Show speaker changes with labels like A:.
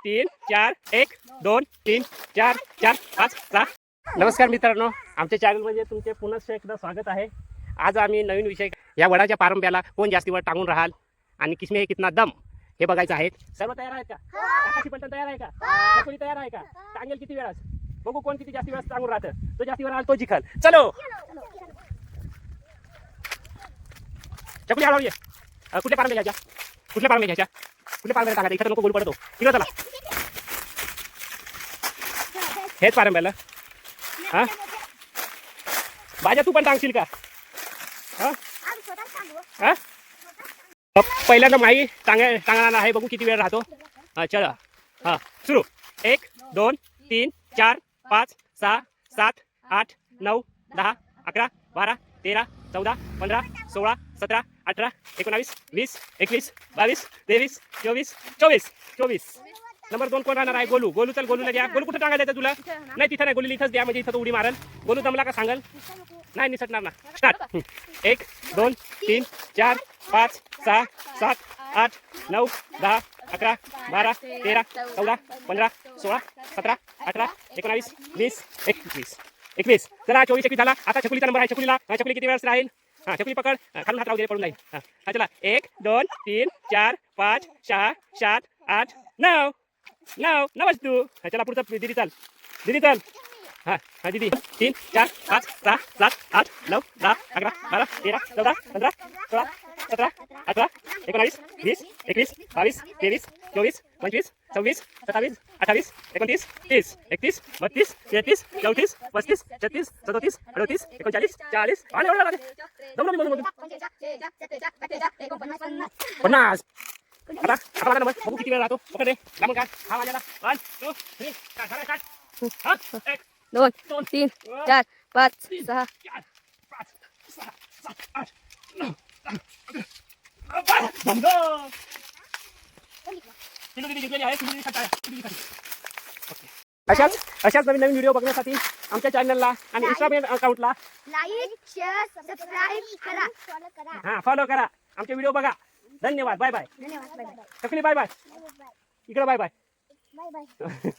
A: 3 4 1 2 3 4 4 5 6. नमस्कार मित्रांनो, आमच्या चॅनलमध्ये तुमचे पुन्हा एकदा स्वागत आहे. आज आम्ही नवीन विषय, या वडाच्या पारंब्याला कोण जास्ती वेळ टांगून राहाल आणि किसमे हे कितना दम हे बघायचं आहे. सर्व तयार आहेत का? आकाशी पलटण तयार आहे का? कोणी तयार आहे का? टांगेल किती वेळास बघू, कोण किती जास्ती वेळास टांगून राहतं. तो जास्ती वेळ आला तो जिंकल. चलो चकुली हळू ये. कुठल्या पारंब्या घ्यायच्या? कुठल्या पारंब्या घ्यायच्या? कुठल्या पारंब्या टाकायच्या? इथं नको गोल पडतो. इकडे चला, हेच पारंब्याला. हा बाजा तू पण टांगशील का? हा हा पहिल्यांदा माई टांगणार आहे. बघू किती वेळ राहतो. चला हा सुरू. 1 2 3 4 5 6 7 8 9 10 11 12 13 14 15 16 17 18 19 20 21 22 23 24 24 24. नंबर 2 कोण राहणार आहे? गोलू. गोलू चल, गोलूला घ्या. गोलू कुठं टांगायला द्यायचं तुला? नाही तिथं नाही, गोलूला इथंच द्या, म्हणजे इथं तो उडी मारल. गोलू दमला का सांगल? नाही निसटणार ना. स्टार्ट. 1 2 3 4 5 6 7 8 9 10 11 12 13 14 15 16 17 18 19 20 21 21. चला 24 21 झाला. आता छकुलीचा नंबर आहे. छकुलीला छकुली किती वेळास राहील? हा छकुली पकड, खालून हात राहू दे, पडून जाईल. हा चला 1 2 3 4 5 6 7 8 9 9 9 तू. चला पुढचं दीदी चाल, दीदी चाल. हा हा दीदी 3 4 5 6 7 8 9 10 11 12 13 14 15 16 17 18 19 20 21 22 23 24 25 26 27 28 29 30 31 32 33 34 35 36 37 38 39 40. पन्नास. आता आता नंबर बघू किती वेळ राहतो. पकड रे लांब काढ. हा वाजला. 1 2 3 काढ. हा 1
B: 2 3 4 5 6
A: 4 5 6 7 8 9 10 बंद. किलो दीदी जिंकलेली आहे. किलो दीदी खाताय. अशाच नवीन व्हिडिओ बघण्यासाठी आमच्या चॅनलला आणि इंस्टाग्राम अकाउंटला
C: लाईक शेअर सबस्क्राईब करा.
A: हा फॉलो करा. आमचे व्हिडिओ बघा. धन्यवाद. Bye bye.
C: धन्यवाद. Bye bye.
A: चकली बाय बाय. इकडे बाय बाय.
C: Bye bye.